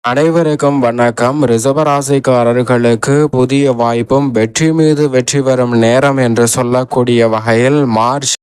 அனைவருக்கும் வணக்கம். ரிஷபராசிக்காரர்களுக்கு புதிய வாய்ப்பும் வெற்றி மீது வெற்றி வரும் நேரம் என்று சொல்லக்கூடிய வகையில் மார்ச்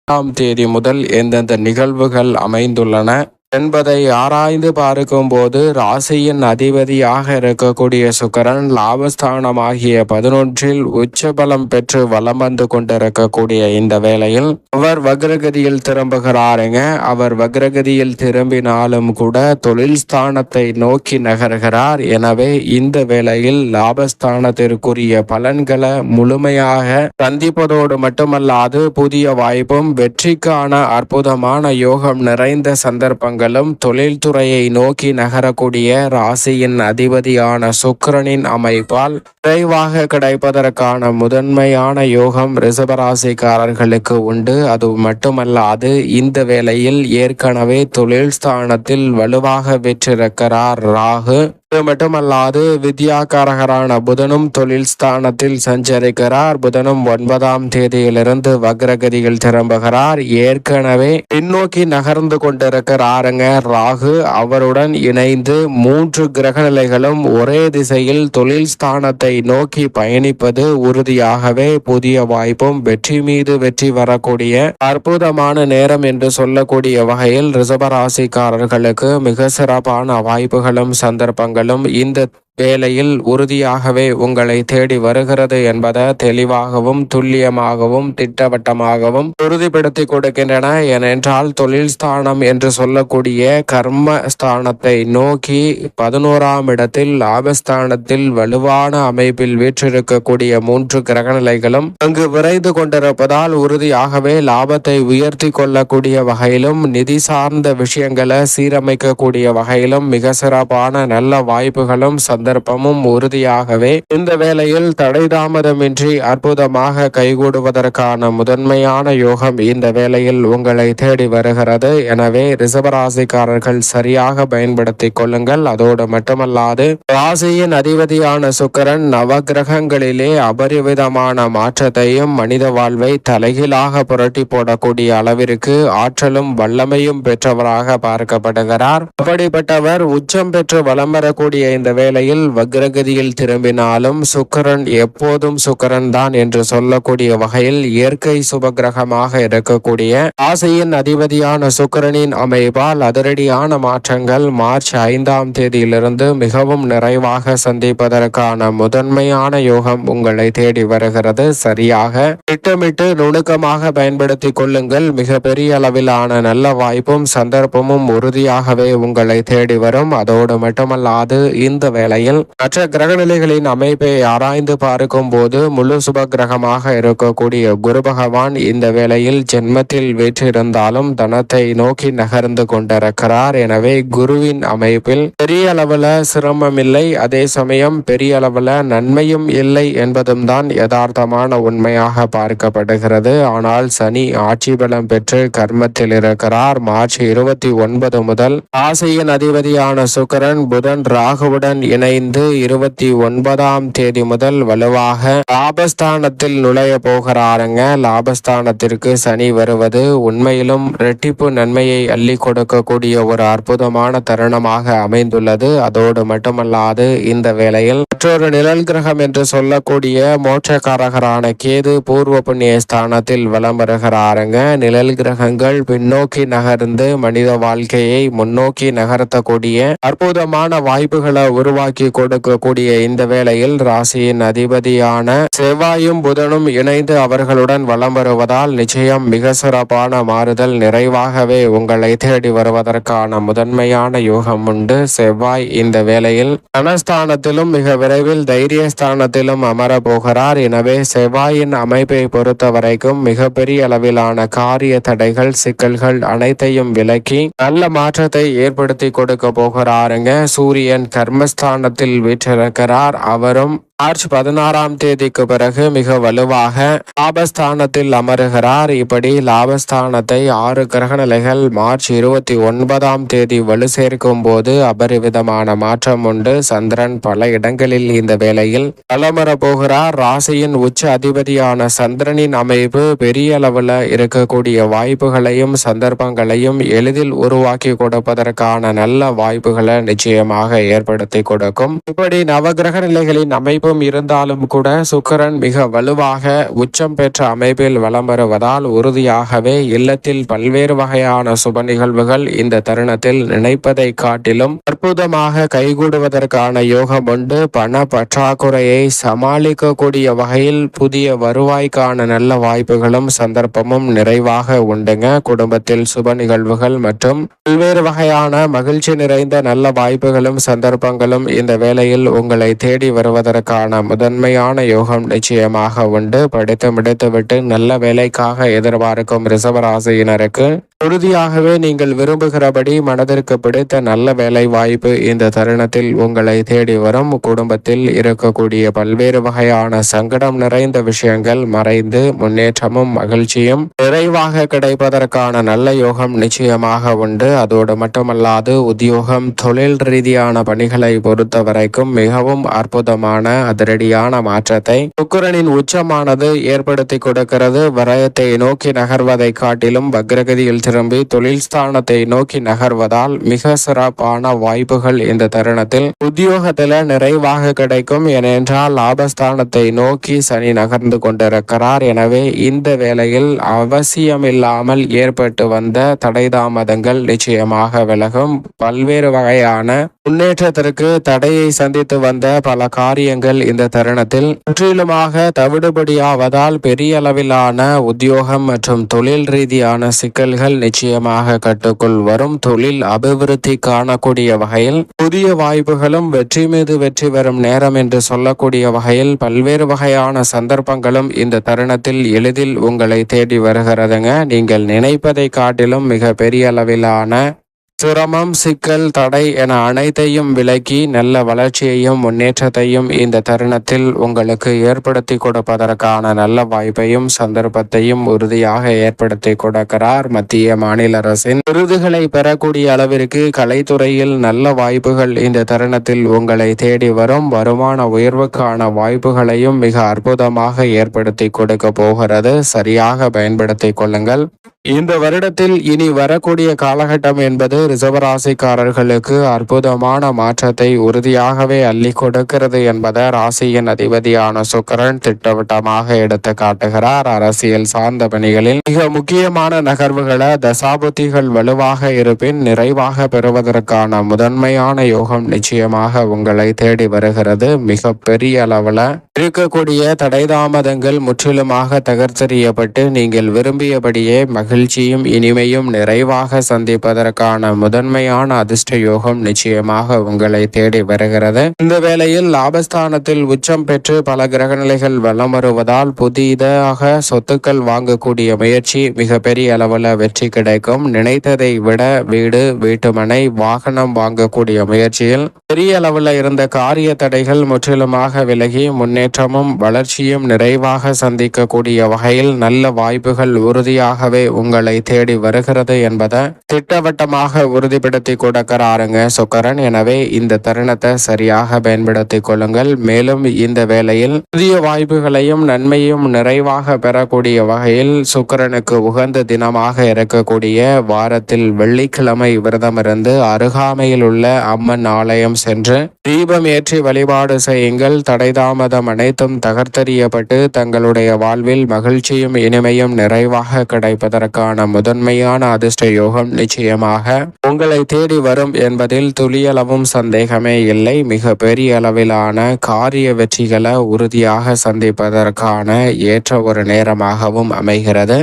1 முதல் எந்தெந்த நிகழ்வுகள் அமைந்துள்ளன என்பதை ஆராய்ந்து பார்க்கும்போது, ராசியின் அதிபதியாக இருக்கக்கூடிய சுக்கிரன் லாபஸ்தானமாகிய 11 உச்சபலம் பெற்று வலம் வந்து கொண்டிருக்கக்கூடிய இந்த வேளையில் அவர் வக்ரகதியில் திரும்புகிறாருங்க. அவர் வக்ரகதியில் திரும்பினாலும் கூட தொழில் ஸ்தானத்தை நோக்கி நகர்கிறார். எனவே இந்த வேளையில் லாபஸ்தானத்திற்குரிய பலன்களை முழுமையாக சந்திப்பதோடு மட்டுமல்லாது புதிய வாய்ப்பும் வெற்றிக்கான அற்புதமான யோகம் நிறைந்த சந்தர்ப்பங்கள் தொழில்துறையை நோக்கி நகரக்கூடிய ராசியின் அதிபதியான சுக்கிரனின் அமைப்பால் விரைவாக கிடைப்பதற்கான முதன்மையான யோகம் ரிஷபராசிக்காரர்களுக்கு உண்டு. அது மட்டுமல்லாது இந்த வேளையில் ஏற்கனவே தொழில் ஸ்தானத்தில் வலுவாக பெற்றிருக்கிறார் ராகு. இது மட்டுமல்லாது வித்யாகாரகரான புதனும் தொழில் ஸ்தானத்தில் சஞ்சரிக்கிறார். புதனும் 9ஆம் தேதியிலிருந்து வக்ரகதியில் திரும்புகிறார். ஏற்கனவே பின்னோக்கி நகர்ந்து கொண்டிருக்கிறாருங்க ராகு. அவருடன் இணைந்து 3 கிரகநிலைகளும் ஒரே திசையில் தொழில் ஸ்தானத்தை நோக்கி பயணிப்பது உறுதியாகவே புதிய வாய்ப்பும் வெற்றி மீது வெற்றி வரக்கூடிய அற்புதமான நேரம் என்று சொல்லக்கூடிய வகையில் ரிஷபராசிக்காரர்களுக்கு மிக சிறப்பான வாய்ப்புகளும் சந்தர்ப்பங்கள் இந்த வேளையில் உறுதியாகவே உங்களை தேடி வருகிறது என்பதை தெளிவாகவும் துல்லியமாகவும் திட்டவட்டமாகவும் உறுதிப்படுத்தி கொடுக்கின்றன. ஏனென்றால் தொழில் ஸ்தானம் என்று சொல்லக்கூடிய கர்ம ஸ்தானத்தை நோக்கி 11ஆம் இடத்தில் லாபஸ்தானத்தில் வலுவான அமைப்பில் வீற்றிருக்கக்கூடிய 3 கிரகநிலைகளும் அங்கு விரைந்து கொண்டிருப்பதால் உறுதியாகவே லாபத்தை உயர்த்தி கொள்ளக்கூடிய வகையிலும் நிதி சார்ந்த விஷயங்களை சீரமைக்கக்கூடிய வகையிலும் மிக சிறப்பான நல்ல வாய்ப்புகளும் சந்தர்ப்பமும் உறுதியாகவே இந்த வேளையில் தடை தாமதமின்றி அற்புதமாக கைகூடுவதற்கான முதன்மையான யோகம் இந்த வேளையில் உங்களை தேடி வருகிறது. எனவே ரிஷபராசிக்காரர்கள் சரியாக பயன்படுத்தி கொள்ளுங்கள். அதோடு மட்டுமல்லாது ராசியின் அதிபதியான சுக்கிரன் நவகிரகங்களிலே அபரிவிதமான மாற்றத்தையும் மனித வாழ்வை தலைகீழாக புரட்டி போடக்கூடிய அளவிற்கு ஆற்றலும் வல்லமையும் பெற்றவராக பார்க்கப்படுகிறார். அப்படிப்பட்டவர் உச்சம் பெற்று வலம் வரக்கூடிய இந்த வேளையில் வக்ரகதியில் திரும்பினாலும் சுக்கிரன் எப்போதும் சுக்கிரன் தான் என்று சொல்லக்கூடிய வகையில் இயற்கை சுபகிரகமாக இருக்கக்கூடிய ராசியின் அதிபதியான சுக்கிரனின் அமைப்பால் அதிரடியான மாற்றங்கள் மார்ச் 5ஆம் தேதியிலிருந்து மிகவும் நிறைவாக சந்திப்பதற்கான முதன்மையான யோகம் உங்களை தேடி வருகிறது. சரியாக திட்டமிட்டு நுணுக்கமாக பயன்படுத்தி கொள்ளுங்கள். மிக பெரிய அளவிலான நல்ல வாய்ப்பும் சந்தர்ப்பமும் உறுதியாகவே உங்களை தேடி வரும். அதோடு மட்டுமல்லாது இந்த வேளையில் மற்ற கிரகநிலைகளின் அமைப்பை ஆராய்ந்து பார்க்கும் போது முழு சுப கிரகமாக இருக்கக்கூடிய குரு பகவான் இந்த வேளையில் ஜென்மத்தில் வீற்றிருந்தாலும் தனத்தை நோக்கி நகர்ந்து கொண்டிருக்கிறார். எனவே குருவின் அமைப்பில் பெரிய அளவுல சிரமம் இல்லை, அதே சமயம் பெரிய அளவுல நன்மையும் இல்லை என்பதும் தான் யதார்த்தமான உண்மையாக பார்க்கப்படுகிறது. ஆனால் சனி ஆட்சி பலம் பெற்று கர்மத்தில் இருக்கிறார். மார்ச் 29 முதல் ராசியின் அதிபதியான சுக்கிரன் புதன் ராகுவுடன் இணைந்து 29ஆம் தேதி முதல் வலுவாக லாபஸ்தானத்தில் நுழைய போகிறாருங்க. லாபஸ்தானத்திற்கு சனி வருவது உண்மையிலும் இரட்டிப்பு நன்மையை அள்ளி கொடுக்கக்கூடிய ஒரு அற்புதமான தருணமாக அமைந்துள்ளது. அதோடு மட்டுமல்லாது இந்த வேளையில் மற்றொரு நிழல் கிரகம் என்று சொல்லக்கூடிய மோட்சக்காரகரான கேது பூர்வ புண்ணிய ஸ்தானத்தில் வலம் வருகிறாருங்க. நிழல் கிரகங்கள் பின்னோக்கி நகர்ந்து மனித வாழ்க்கையை முன்னோக்கி நகர்த்தக்கூடிய அற்புதமான வாய்ப்புகளை உருவாக்கி கொடுக்கக்கூடிய இந்த வேளையில் ராசியின் அதிபதியான செவ்வாயும் புதனும் இணைந்து அவர்களுடன் வலம் வருவதால் நிச்சயம் மிக சிறப்பான மாறுதல் நிறைவாகவே உங்களை தேடி வருவதற்கான முதன்மையான யோகம் உண்டு. செவ்வாய் இந்த வேளையில் தனஸ்தானத்திலும் மிக விரைவில் தைரியஸ்தானத்திலும் அமர போகிறார். எனவே செவ்வாயின் அமைப்பை பொறுத்த வரைக்கும் மிகப்பெரிய அளவிலான காரிய தடைகள் சிக்கல்கள் அனைத்தையும் விலக்கி நல்ல மாற்றத்தை ஏற்படுத்தி கொடுக்க போகிறாருங்க. சூரியன் கர்மஸ்தானத்தில் வீற்றிருக்கிறார். அவரும் மார்ச் 16ஆம் தேதிக்கு பிறகு மிக வலுவாக லாபஸ்தானத்தில் அமருகிறார். இப்படி லாபஸ்தானத்தை 6 கிரக நிலைகள் மார்ச் 29ஆம் தேதி வலு சேர்க்கும் போது அபரிவிதமான மாற்றம் உண்டு. சந்திரன் பல இடங்களில் இந்த வேளையில் வலமர போகிறார். ராசியின் உச்ச அதிபதியான சந்திரனின் அமைப்பு பெரிய அளவில் இருக்கக்கூடிய வாய்ப்புகளையும் சந்தர்ப்பங்களையும் எளிதில் உருவாக்கி கொடுப்பதற்கான நல்ல வாய்ப்புகளை நிச்சயமாக ஏற்படுத்தி கொடுக்கும். இப்படி நவகிரக நிலைகளின் அமைப்பும் இருந்தாலும் கூட சுக்கிரன் மிக வலுவாக உச்சம் பெற்ற அமைப்பில் வலம் வருவதால் உறுதியாகவே இல்லத்தில் பல்வேறு வகையான சுப நிகழ்வுகள் இந்த தருணத்தில் நினைப்பதை காட்டிலும் அற்புதமாக கைகூடுவதற்கான யோகம் உண்டு. பண பற்றாக்குறையை சமாளிக்கக்கூடிய வகையில் புதிய வருவாய்க்கான நல்ல வாய்ப்புகளும் சந்தர்ப்பமும் நிறைவாக உண்டுங்க. குடும்பத்தில் சுப நிகழ்வுகள் மற்றும் பல்வேறு வகையான மகிழ்ச்சி நிறைந்த நல்ல வாய்ப்புகளும் சந்தர்ப்பங்களும் இந்த வேளையில் உங்களை தேடி வருவதற்கான முதன்மையான யோகம் நிச்சயமாக உண்டு. படித்து முடித்துவிட்டு நல்ல வேலைக்காக எதிர்பார்க்கும் ரிஷபராசியினருக்கு உறுதியாகவே நீங்கள் விரும்புகிறபடி மனதிற்கு பிடித்த நல்ல வேலை வாய்ப்பு இந்த தருணத்தில் உங்களை தேடி வரும். குடும்பத்தில் இருக்கக்கூடிய பல்வேறு வகையான சங்கடம் நிறைந்த விஷயங்கள் மறைந்து முன்னேற்றமும் மகிழ்ச்சியும் நிறைவாக கிடைப்பதற்கான நல்ல யோகம் நிச்சயமாக உண்டு. அதோடு மட்டுமல்லாது உத்தியோகம் தொழில் ரீதியான பணிகளை பொறுத்த வரைக்கும் மிகவும் அற்புதமான அதிரடியான மாற்றத்தை சுக்கிரனின் உச்சமானது ஏற்படுத்தி கொடுக்கிறது. விரயத்தை நோக்கி நகர்வதை காட்டிலும் வக்ரகதியில் திரும்பி தொழில் ஸ்தானத்தை நோக்கி நகர்வதால் மிக சிறப்பான வாய்ப்புகள் இந்த தருணத்தில் உத்தியோகத்தில் நிறைவாக கிடைக்கும். ஏனென்றால் லாபஸ்தானத்தை நோக்கி சனி நகர்ந்து கொண்டிருக்கிறார். எனவே இந்த வேளையில் அவசியமில்லாமல் ஏற்பட்டு வந்த தடை தாமதங்கள் நிச்சயமாக விலகும். பல்வேறு வகையான முன்னேற்றத்திற்கு தடையை சந்தித்து வந்த பல காரியங்கள் இந்த தருணத்தில் முற்றிலுமாக தவிடுபடியாவதால் பெரிய அளவிலான உத்தியோகம் மற்றும் தொழில் ரீதியான சிக்கல்கள் நிச்சயமாக கட்டுக்குள் வரும். தொழில் அபிவிருத்தி காணக்கூடிய வகையில் புதிய வாய்ப்புகளும் வெற்றி மீது வெற்றி வரும் நேரம் என்று சொல்லக்கூடிய வகையில் பல்வேறு வகையான சந்தர்ப்பங்களும் இந்த தருணத்தில் எளிதில் உங்களை தேடி வருகிறதுங்க. நீங்கள் நினைப்பதை காட்டிலும் மிக பெரிய அளவிலான சிரமம் சிக்கல் தடை என அனைத்தையும் விலக்கி நல்ல வளர்ச்சியையும் முன்னேற்றத்தையும் இந்த தருணத்தில் உங்களுக்கு ஏற்படுத்தி கொடுப்பதற்கான நல்ல வாய்ப்பையும் சந்தர்ப்பத்தையும் உறுதியாக ஏற்படுத்தி கொடுக்கிறார். மத்திய மாநில அரசின் விருதுகளை பெறக்கூடிய அளவிற்கு கலைத்துறையில் நல்ல வாய்ப்புகள் இந்த தருணத்தில் உங்களை தேடி வரும். வருமான உயர்வுக்கான வாய்ப்புகளையும் மிக அற்புதமாக ஏற்படுத்தி கொடுக்க போகிறது. சரியாக பயன்படுத்தி கொள்ளுங்கள். இந்த வருடத்தில் இனி வரக்கூடிய காலகட்டம் என்பது ரிஷபராசிக்காரர்களுக்கு அற்புதமான மாற்றத்தை உறுதியாகவே அள்ளி கொடுக்கிறது என்பதை ராசியின் அதிபதியான சுக்கிரன் திட்டவட்டமாக எடுத்து காட்டுகிறார். அரசியல் சார்ந்த பணிகளில் மிக முக்கியமான நகர்வுகளை தசாபுத்திகள் வலுவாக இருப்பின் நிறைவாக பெறுவதற்கான முதன்மையான யோகம் நிச்சயமாக உங்களை தேடி வருகிறது. மிக பெரிய அளவில் இருக்கக்கூடிய தடை தாமதங்கள் முற்றிலுமாக தகர்த்தெறியப்பட்டு நீங்கள் விரும்பியபடியே மகிழ்ச்சியும் இனிமையும் நிறைவாக சந்திப்பதற்கான முதன்மையான அதிர்ஷ்ட யோகம் நிச்சயமாக உங்களை தேடி வருகிறது. இந்த வேளையில் லாபஸ்தானத்தில் உச்சம் பெற்று பல கிரகநிலைகள் வலம் வருவதால் புதிதாக சொத்துக்கள் வாங்கக்கூடிய முயற்சி மிக பெரிய அளவில் வெற்றி கிடைக்கும். நினைத்ததை விட வீடு வீட்டுமனை வாகனம் வாங்கக்கூடிய முயற்சியில் பெரிய அளவில் இருந்த காரிய தடைகள் முற்றிலுமாக விலகி முன்னேற்றமும் வளர்ச்சியும் நிறைவாக சந்திக்கக்கூடிய வகையில் நல்ல வாய்ப்புகள் உறுதியாகவே உங்களை தேடி வருகிறது என்பதை திட்டவட்டமாக உறுதிப்படுத்தி கொடுக்கிறாருங்க சுக்கிரன். எனவே இந்த தருணத்தை சரியாக பயன்படுத்தி கொள்ளுங்கள். மேலும் இந்த வேளையில் புதிய வாய்ப்புகளையும் நன்மையும் நிறைவாக பெறக்கூடிய வகையில் சுக்கிரனுக்கு உகந்த தினமாக இருக்கக்கூடிய வாரத்தில் வெள்ளிக்கிழமை விரதமிருந்து அருகாமையில் உள்ள அம்மன் ஆலயம் சென்று தீபம் ஏற்றி வழிபாடு செய்யுங்கள். தடைதாமதம் அனைத்தும் தகர்த்தெறியப்பட்டு தங்களுடைய வாழ்வில் மகிழ்ச்சியும் இனிமையும் நிறைவாக கிடைப்பதற்கான முதன்மையான அதிர்ஷ்ட யோகம் நிச்சயமாக உங்களை தேடி வரும் என்பதில் துளியளவும் சந்தேகமே இல்லை. மிக பெரிய அளவிலான காரிய வெற்றிகளை உறுதியாக சந்திப்பதற்கான ஏற்ற ஒரு நேரமாகவும் அமைகிறது.